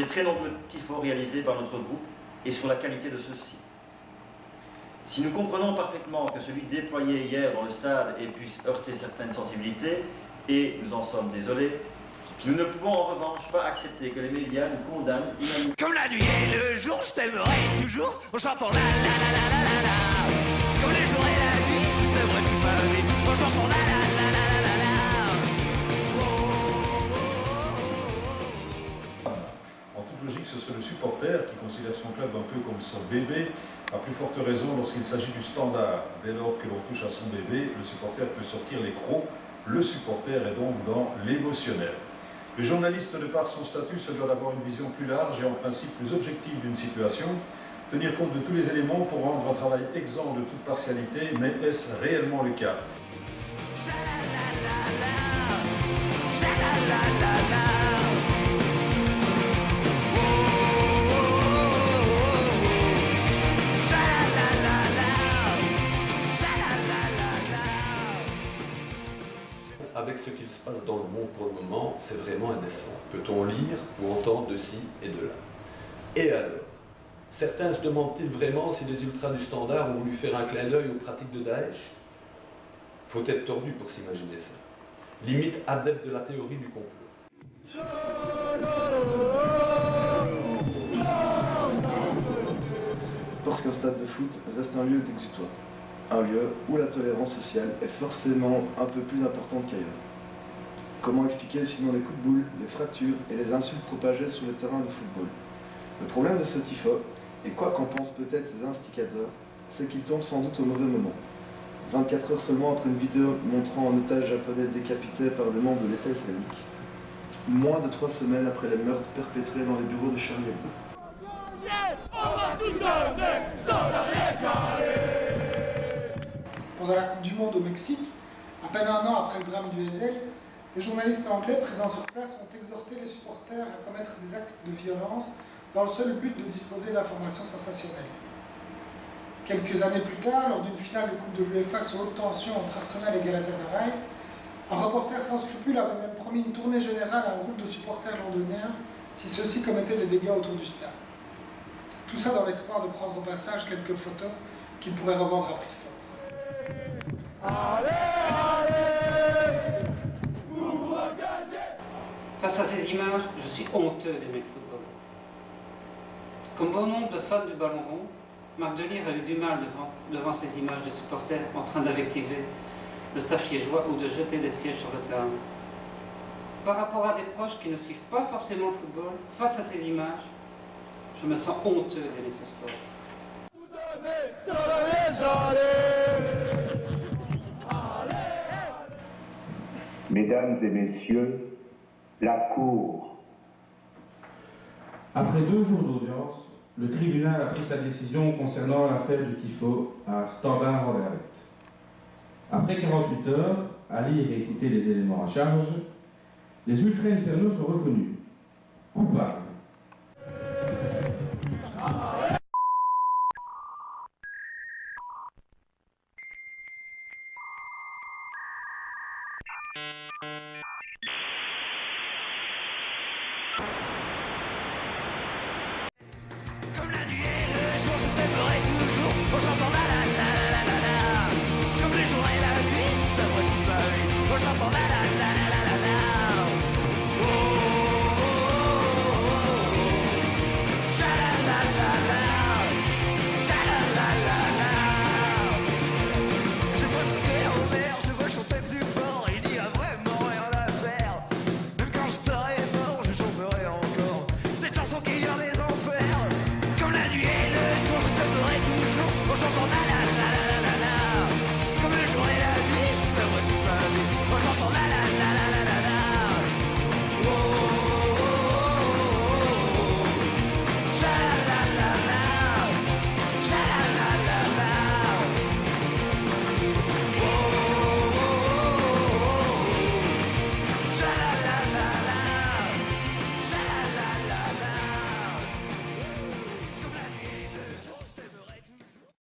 les très nombreux tifos réalisés par notre groupe et sur la qualité de ceux-ci. Si nous comprenons parfaitement que celui déployé hier dans le stade puisse heurter certaines sensibilités, et nous en sommes désolés, nous ne pouvons en revanche pas accepter que les médias nous condamnent unanimement. Comme la nuit et le jour, je t'aimerai toujours en chantant la la la la la la la. Comme le jour et la nuit, je t'aimerai tout ma vie en chantant la la la la la la la. En toute logique, ce serait le supporter qui considère son club un peu comme son bébé, à plus forte raison lorsqu'il s'agit du Standard. Dès lors que l'on touche à son bébé, le supporter peut sortir les crocs. Le supporter est donc dans l'émotionnel. Le journaliste, de par son statut, se doit d'avoir une vision plus large et en principe plus objective d'une situation, tenir compte de tous les éléments pour rendre un travail exempt de toute partialité, mais est-ce réellement le cas? Avec ce qu'il se passe dans le monde pour le moment, c'est vraiment indécent. Peut-on lire ou entendre de ci et de là? Et alors? Certains se demandent-ils vraiment si les ultras du Standard ont voulu faire un clin d'œil aux pratiques de Daesh? Faut être tordu pour s'imaginer ça. Limite adepte de la théorie du complot. Parce qu'un stade de foot reste un lieu d'exutoire. Un lieu où la tolérance sociale est forcément un peu plus importante qu'ailleurs. Comment expliquer sinon les coups de boule, les fractures et les insultes propagées sur le terrain de football? Le problème de ce tifo, et quoi qu'en pensent peut-être ces insticateurs, c'est qu'il tombe sans doute au mauvais moment. 24 heures seulement après une vidéo montrant un otage japonais décapité par des membres de l'État islamique. Moins de 3 semaines après les meurtres perpétrés dans les bureaux de Charlie Hebdo. Pendant la Coupe du Monde au Mexique, à peine un an après le drame du Heysel, les journalistes anglais présents sur place ont exhorté les supporters à commettre des actes de violence dans le seul but de disposer d'informations sensationnelles. Quelques années plus tard, lors d'une finale de Coupe de l'UEFA sous haute tension entre Arsenal et Galatasaray, un reporter sans scrupules avait même promis une tournée générale à un groupe de supporters londoniens si ceux-ci commettaient des dégâts autour du stade. Tout ça dans l'espoir de prendre au passage quelques photos qu'ils pourraient revendre à prix fort. Face à ces images, je suis honteux d'aimer le football. Comme bon nombre de fans du ballon rond, Marc Delire a eu du mal devant ces images de supporters en train d'invectiver le staff liégeois ou de jeter des sièges sur le terrain. Par rapport à des proches qui ne suivent pas forcément le football, face à ces images, je me sens honteux d'aimer ce sport. Mesdames et messieurs, la Cour. Après 2 jours d'audience, le tribunal a pris sa décision concernant l'affaire du tifo à Standard-Anderlecht. Après 48 heures, à lire et écouter les éléments à charge, les ultra-infernaux sont reconnus coupables.